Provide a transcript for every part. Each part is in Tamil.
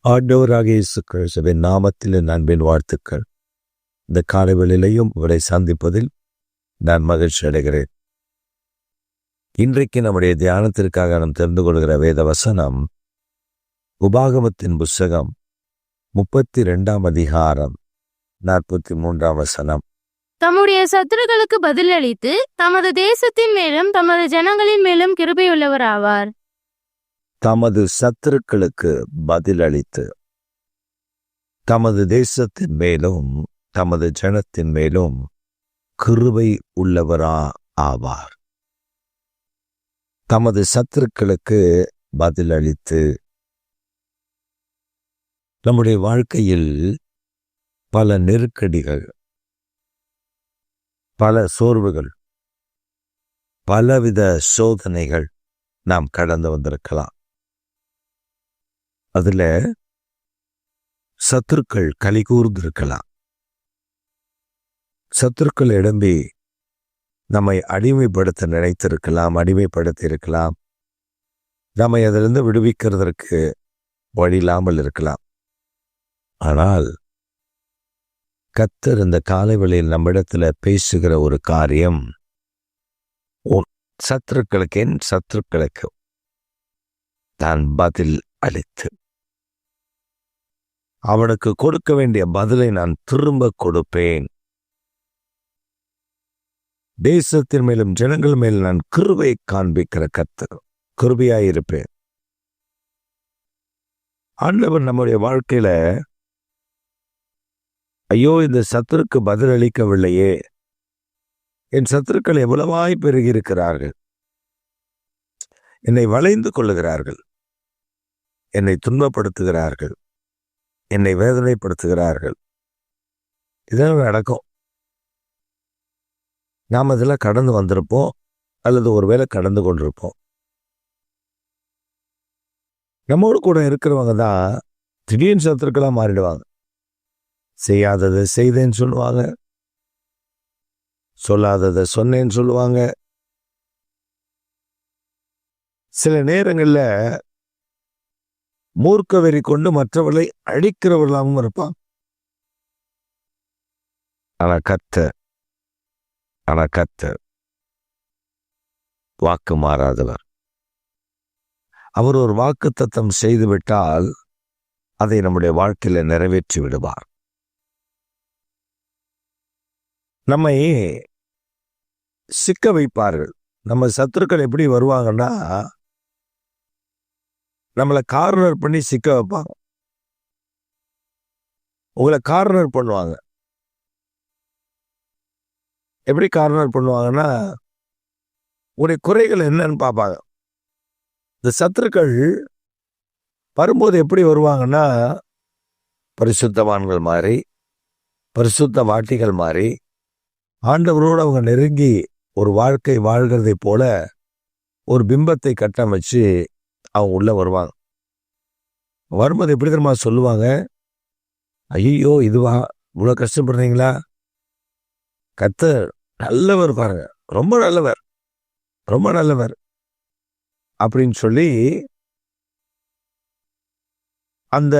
ஆண்டவராகிய இயேசு கிறிஸ்துவின் நாமத்தில் என் அன்பின் வாழ்த்துக்கள். இந்த காலைவேளையிலையும் உங்களை சந்திப்பதில் நான் மகிழ்ச்சி அடைகிறேன். இன்றைக்கு நம்முடைய தியானத்திற்காக நாம் தெரிந்து கொள்கிற வேத வசனம் உபாகமத்தின் புஸ்தகம் 32 அதிகாரம் 43 வசனம். தம்முடைய சத்துருக்களுக்கு பதிலளித்து தமது தேசத்தின் மேலும் தமது ஜனங்களின் மேலும் கிருபையுள்ளவராவார். தமது சத்துருக்களுக்கு பதிலளித்து தமது தேசத்தின் மேலும் தமது ஜனத்தின் மேலும் கிருபை உள்ளவரா ஆவார். தமது சத்துருக்களுக்கு பதிலளித்து. நம்முடைய வாழ்க்கையில் பல நெருக்கடிகள், பல சோர்வுகள், பலவித சோதனைகள் நாம் கடந்து வந்திருக்கலாம். அதுல சத்துருக்கள் கலிகூர்ந்திருக்கலாம். சத்துருக்கள் எழும்பி நம்மை அடிமைப்படுத்த நினைத்திருக்கலாம், அடிமைப்படுத்தி இருக்கலாம். நம்மை அதிலிருந்து விடுவிக்கிறதற்கு வழி இல்லாமல் இருக்கலாம். ஆனால் கர்த்தர் இந்த காலைவேளையில் நம்மிடத்துல பேசுகிற ஒரு காரியம், சத்துருக்களுக்கு, என் சத்துருக்களுக்கு நான் பதில் அளித்து அவனுக்கு கொடுக்க வேண்டிய பதிலை நான் திரும்ப கொடுப்பேன். தேசத்தின் மேலும் ஜனங்கள் மேல் நான் கிருபை காண்பிக்கிற கர்த்தர், கிருபையாயிருப்பேன். ஆண்டவர் நம்முடைய வாழ்க்கையில, ஐயோ இந்த சத்துருக்கு பதில் அளிக்கவில்லையே, என் சத்துருக்கள் எவ்வளவாய் பெருகி இருக்கிறார்கள், என்னை வளைந்து கொள்ளுகிறார்கள், என்னை துன்பப்படுத்துகிறார்கள், என்னை வேதனைப்படுத்துகிறார்கள். இதெல்லாம் நடக்கும். நாம் அதெல்லாம் கடந்து வந்திருப்போம், அல்லது ஒருவேளை கடந்து கொண்டிருப்போம். நம்மோடு கூட இருக்கிறவங்க தான் திடீர்னு சத்துருக்களாக மாறிடுவாங்க. செய்யாததை செய்தேன்னு சொல்லுவாங்க, சொல்லாததை சொன்னேன்னு சொல்லுவாங்க. சில நேரங்களில் மூர்க்க வெறி கொண்டு மற்றவர்களை அழிக்கிறவர்களாகவும் இருப்பான். ஆனா கர்த்தர் வாக்கு மாறாதவர். அவர் ஒரு வாக்குத்தத்தம் செய்துவிட்டால் அதை நம்முடைய வாழ்க்கையில நிறைவேற்றி விடுவார். நம்மை சிக்க வைப்பார்கள். நம்ம சத்துருக்கள் எப்படி வருவாங்கன்னா, நம்மளை கார்னர் பண்ணி சிக்க வைப்பாங்க. உங்களை கார்னர் பண்ணுவாங்க. எப்படி கார்னர் பண்ணுவாங்கன்னா, உங்களுடைய குறைகள் என்னன்னு பார்ப்பாங்க. இந்த சத்துருக்கள் வரும்போது எப்படி வருவாங்கன்னா, பரிசுத்தவான்கள் மாதிரி, பரிசுத்த வாட்டிகள் மாதிரி, ஆண்டவரோடு அவங்க நெருங்கி ஒரு வாழ்க்கை வாழ்கிறதை போல ஒரு பிம்பத்தை கட்டமைச்சு அவங்க உள்ள வருவாங்க. வரும்போது எப்படி தெரியுமா சொல்லுவாங்க, ஐயோ இதுவா இவ்வளோ கஷ்டப்படுறீங்களா, கர்த்தர் நல்லவர் பாருங்க, ரொம்ப நல்லவர், ரொம்ப நல்லவர் அப்படின்னு சொல்லி அந்த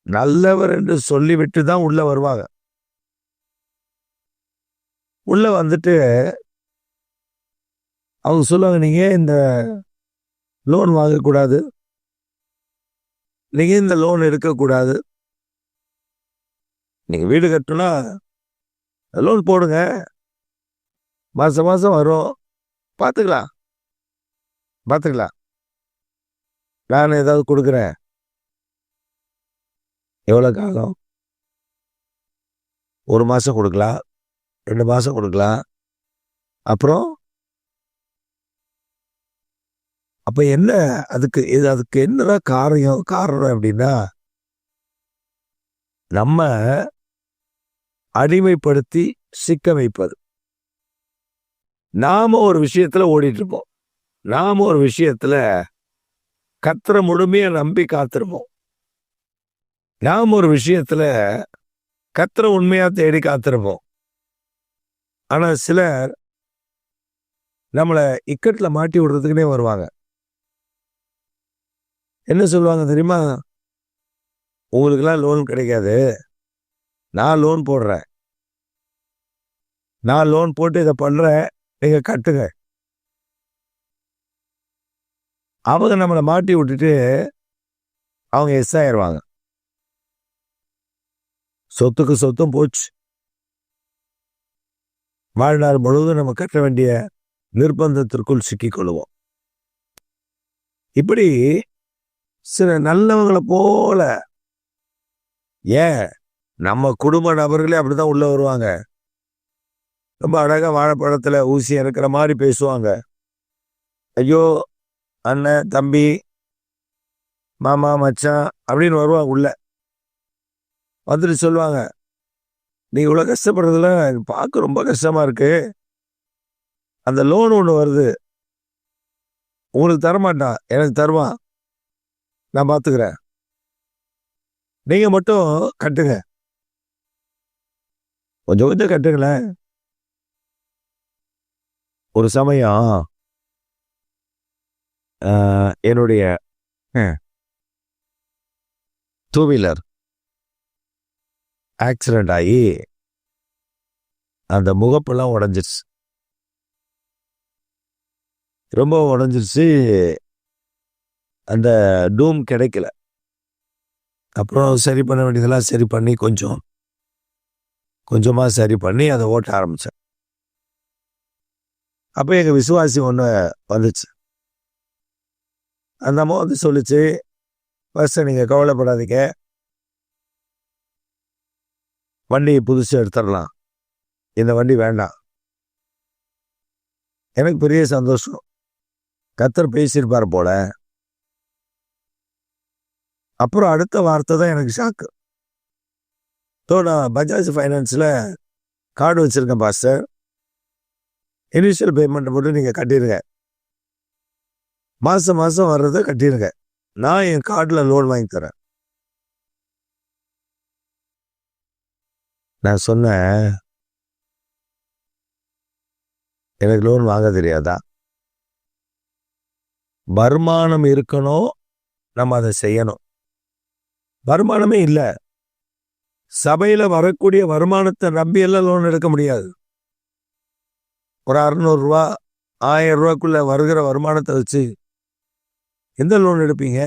நல்லவர் என்று சொல்லிவிட்டு தான் உள்ள வருவாங்க. உள்ள வந்துட்டு அவங்க சொல்லுவாங்க, நீங்க இந்த லோன் வாங்கக்கூடாது, நீங்க இந்த லோன் எடுக்கக்கூடாது, நீங்க வீடு கட்டணும்னா லோன் போடுங்க, மாசம் மாசம் வரும், பார்த்துக்கலாம், நான் ஏதாவது கொடுக்குறேன். எவ்வளோ காலம்? 1 மாசம் கொடுக்கலாம், 2 மாசம் கொடுக்கலாம். அப்புறம் அப்ப என்ன, அதுக்கு என்னதான் காரணம் அப்படின்னா, நம்ம அடிமைப்படுத்தி சிக்க வைப்பது. நாம ஒரு விஷயத்துல ஓடிட்டு இருப்போம், நாம ஒரு விஷயத்துல கர்த்தரை முழுமையா நம்பி காத்திருப்போம், நாம ஒரு விஷயத்துல கர்த்தரை உண்மையா தேடி காத்திருப்போம். ஆனா சிலர் நம்மளை இக்கட்டுல மாட்டி விடுறதுக்குன்னே வருவாங்க. என்ன சொல்லுவாங்க தெரியுமா? உங்களுக்கெல்லாம் லோன் கிடைக்காது, நான் லோன் போடுறேன், நான் லோன் போட்டு இதை பண்றேன், நீங்க கட்டுங்க. அவங்க நம்மளை மாட்டி விட்டுட்டு அவங்க எஸ் ஆயிடுவாங்க. சொத்துக்கு சொத்தும் போச்சு. வாழ்நாள் முழுவதும் நம்ம கட்ட வேண்டிய நிர்பந்தத்திற்குள் சிக்கிக்கொள்ளுவோம். இப்படி சில நல்லவங்களை போல, ஏன் நம்ம குடும்ப நபர்களே அப்படிதான் உள்ள வருவாங்க. ரொம்ப அழகா வாழைப்பழத்துல ஊசி இறக்குற மாதிரி பேசுவாங்க. ஐயோ அண்ணன், தம்பி, மாமா, மச்சான் அப்படின்னு வருவாங்க. உள்ள வந்துட்டு சொல்லுவாங்க, நீ இவ்வளவு கஷ்டப்படுறதுல பார்க்க ரொம்ப கஷ்டமா இருக்கு, அந்த லோன் ஒன்று வருது, உங்களுக்கு தரமாட்டான், எனக்கு தருவான், நான் பார்த்துக்கிறேன், நீங்க மட்டும் கட்டுங்க, கொஞ்சம் கொஞ்சம் கட்டுங்களேன். ஒரு சமயம் என்னுடைய டூ வீலர் ஆக்சிடென்ட் ஆகி அந்த முகப்பெல்லாம் உடஞ்சிருச்சு, ரொம்ப உடஞ்சிருச்சு. அந்த டூம் கிடைக்கல. அப்புறம் சரி பண்ண வேண்டியதெல்லாம் சரி பண்ணி கொஞ்சம் கொஞ்சமாக சரி பண்ணி அதை ஓட்ட ஆரம்பித்தேன். அப்போ எங்கள் விசுவாசி ஒன்று வந்துச்சு. அந்த அம்மா வந்து சொல்லிச்சு, ஃபர்ஸ்ட் நீங்கள் கவலைப்படாதீங்க, வண்டி புதுசு எடுத்துடலாம், இந்த வண்டி வேண்டாம். எனக்கு பெரிய சந்தோஷம். கர்த்தர் பேசியிருப்பார் போல. அப்புறம் அடுத்த வார்த்தை தான் எனக்கு ஷாக்கு. நான் பஜாஜ் ஃபைனான்ஸில் கார்டு வச்சுருக்கேன் பாஸ்டர், இனிஷியல் பேமெண்ட்டை மட்டும் நீங்கள் கட்டிடுங்க, மாதம் மாதம் வர்றதை கட்டிடுங்க, நான் என் கார்டில் லோன் வாங்கி தரேன். நான் சொன்னேன், எனக்கு லோன் வாங்க தெரியாதா? வருமானம் இருக்கணும், நம்ம அதை செய்யணும். வருமானமே இல்லை, சபையில் வரக்கூடிய வருமானத்தை நம்பி எல்லாம் லோன் எடுக்க முடியாது. ஒரு 600 ரூபா 1000 ரூபாய்க்குள்ள வருகிற வருமானத்தை வச்சு எந்த லோன் எடுப்பீங்க?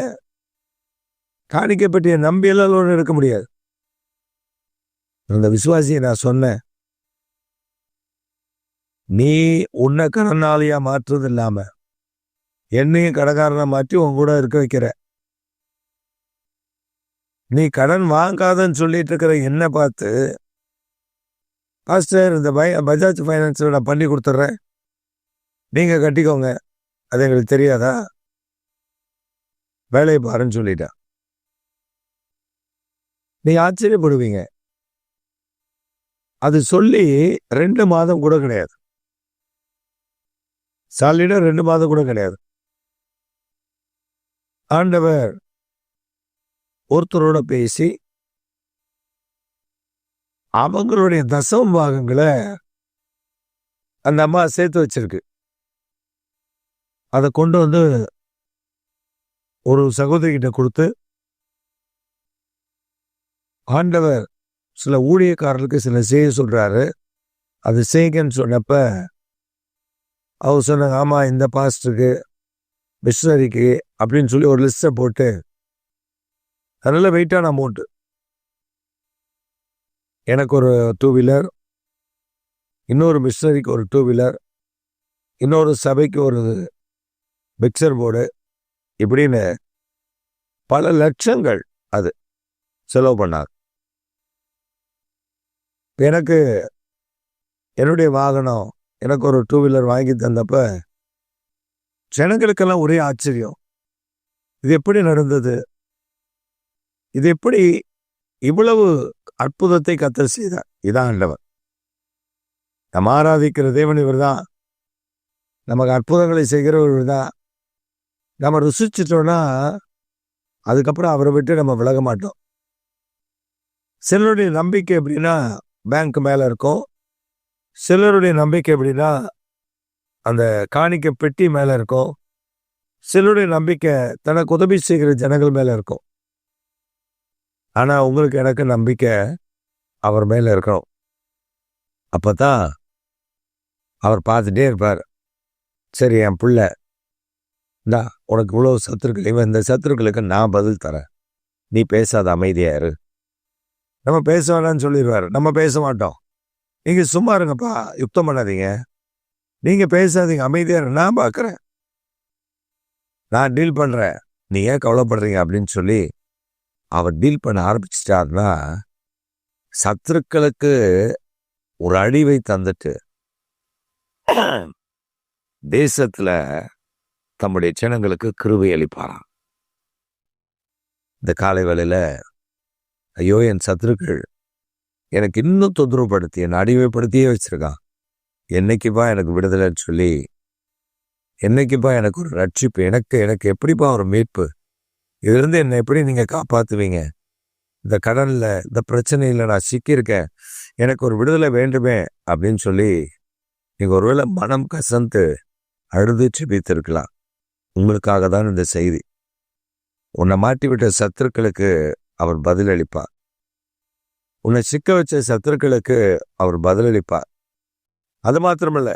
காணிக்கப்பட்டிய நம்பி எல்லாம் லோன் எடுக்க முடியாது. அந்த விசுவாசியை நான் சொன்னேன், நீ உன்னை கடனாளியா மாற்றுறது இல்லாம என்னையும் கடன்காரனை மாற்றி உன் கூட இருக்க வைக்கிற. நீ கடன் வாங்காதன்னு சொல்லிட்டு இருக்கிற என்ன பார்த்து, பாஸ்டர் இந்த பஜாஜ் ஃபைனான்ஸில் நான் பண்ணி கொடுத்துட்றேன், நீங்க கட்டிக்கோங்க, அது எங்களுக்கு தெரியாதா, வேலையை பாருன்னு சொல்லிட்டேன். நீ ஆச்சரியப்படுவீங்க. அது சொல்லி 2 மாதம் கூட கிடையாது, சாலிடா 2 மாதம் கூட கிடையாது. ஆண்டவர் ஒருத்தரோட பேசி அவங்களுடைய தசம பாகங்களை அந்த அம்மா சேர்த்து வச்சிருக்கு. அதை கொண்டு வந்து ஒரு சகோதரிகிட்ட கொடுத்து, ஆண்டவர் சில ஊழியக்காரர்களுக்கு சில செய்ய சொல்றாரு, அது செய்யுங்கன்னு சொன்னப்ப அவர் சொன்னாங்க, ஆமா இந்த பாஸ்டருக்கு, மிஷனரிக்கு அப்படின்னு சொல்லி ஒரு லிஸ்ட்டை போட்டு, நல்ல வெயிட்டான அமௌண்ட்டு. எனக்கு ஒரு 2 வீலர், இன்னொரு மிஷனரிக்கு ஒரு 2 வீலர், இன்னொரு சபைக்கு ஒரு மிக்சர் போர்டு, இப்படின்னு பல லட்சங்கள் அது செலவு பண்ணார். எனக்கு என்னுடைய வாகனம், எனக்கு ஒரு 2 வீலர் வாங்கி தந்தப்ப ஜனங்களுக்கெல்லாம் ஒரே ஆச்சரியம். இது எப்படி நடந்தது? இது எப்படி இவ்வளவு அற்புதத்தை கர்த்தர் செய்தார்? இதான் ஆண்டவர். நம்ம ஆராதிக்கிற தேவன் இவர் தான், நமக்கு அற்புதங்களை செய்கிறவர் தான். நம்ம ருசிச்சிட்டோம்னா அதுக்கப்புறம் அவரை விட்டு நம்ம விலக மாட்டோம். சிலருடைய நம்பிக்கை எப்படின்னா பேங்க் மேல இருக்கும், சிலருடைய நம்பிக்கை எப்படின்னா அந்த காணிக்க பெட்டி மேல இருக்கும், சிலருடைய நம்பிக்கை தனக்கு உதவி செய்கிற ஜனங்கள் மேல இருக்கும். ஆனா உங்களுக்கு எனக்கு நம்பிக்கை அவர் மேல இருக்கணும். அப்பதான் அவர் பார்த்துட்டே இருப்பார். சரி என் புள்ள, இந்தா உனக்கு இவ்வளவு சத்துருக்கள், இவன் இந்த சத்துருக்களுக்கு நான் பதில் தரேன், நீ பேசாத அமைதியா இரு. நம்ம பேச வேணாம்னு சொல்லிடுவாரு, நம்ம பேச மாட்டோம். நீங்க சும்மா இருங்கப்பா, யுத்தம் பண்ணாதீங்க, நீங்க பேசாதீங்க, அமைதியா இரு, நான் பார்க்குறேன், நான் டீல் பண்றேன், நீ ஏன் கவலைப்படுறீங்க அப்படின்னு சொல்லி அவர் டீல் பண்ண ஆரம்பிச்சிட்டாருன்னா சத்துருக்களுக்கு ஒரு அழிவை தந்துட்டு தேசத்துல தம்முடைய ஜனங்களுக்கு கிருபை அளிப்பாராம். இந்த காலை வேளையில ஐயோ என் சத்துருக்கள் எனக்கு இன்னும் தொந்தரவுப்படுத்தி என்னை அடிமைப்படுத்தியே வச்சிருக்கான், என்னைக்குப்பா எனக்கு விடுதலைன்னு சொல்லி, என்னைக்குப்பா எனக்கு ஒரு ரட்சிப்பு, எனக்கு எப்படிப்பா ஒரு மீட்பு, இதுலேருந்து என்னை எப்படி நீங்க காப்பாத்துவீங்க, இந்த கடன்ல இந்த பிரச்சனையில நான் சிக்கியிருக்கேன், எனக்கு ஒரு விடுதலை வேண்டுமே அப்படின்னு சொல்லி நீங்க ஒருவேளை மனம் கசந்து அழுது செபித்திருக்கலாம். உங்களுக்காக தான் இந்த செய்தி. உன்னை மாட்டிவிட்ட சத்துருக்களுக்கு அவர் பதிலளிப்பார். உன்னை சிக்க வச்ச சத்துருக்களுக்கு அவர் பதிலளிப்பார். அது மாத்திரமல்ல,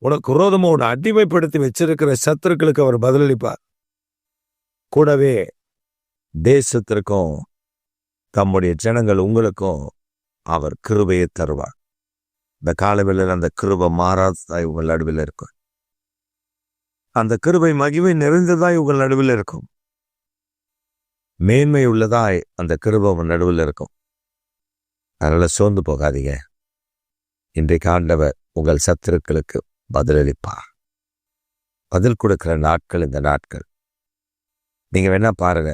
உனக்கு விரோதமா உன்னை அடிமைப்படுத்தி வச்சிருக்கிற சத்துருக்களுக்கு அவர் பதிலளிப்பார். கூடவே தேசத்திற்கும் தம்முடைய ஜனங்கள் உங்களுக்கும் அவர் கிருபையை தருவார். இந்த காலவேளையில் அந்த கிருபை மாறாததாய் உங்கள் நடுவில் இருக்கும். அந்த கிருபை மகிமை நிறைந்ததாய் உங்கள் நடுவில் இருக்கும். மேன்மை உள்ளதாய் அந்த கிருபை உங்கள் நடுவில் இருக்கும். அதனால சோர்ந்து போகாதீங்க. இன்றைக்கு ஆண்டவர் உங்கள் சத்துருக்களுக்கு பதிலளிப்பார். பதில் கொடுக்கிற நாட்கள் இந்த நாட்கள். நீங்க வேணா பாருங்க,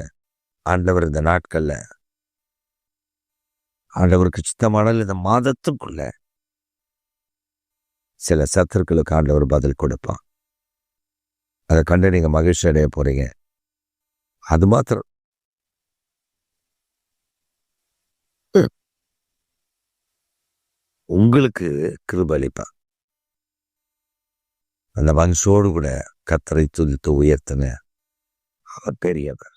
ஆண்டவர் இந்த நாட்கள்ல, ஆண்டவருக்கு சித்தமானால் இந்த மாதத்துக்குள்ள சில சத்துருக்களுக்கு ஆண்டவர் பதில் கொடுப்பான். அதை கண்டு நீங்க மகிழ்ச்சி அடைய போறீங்க. அது மாத்திரம் உங்களுக்கு கிருபை அளிப்பார். அந்த மனுஷோடு கூட கர்த்தரை துதித்து உயர்த்தின அவர் பெரியவர்.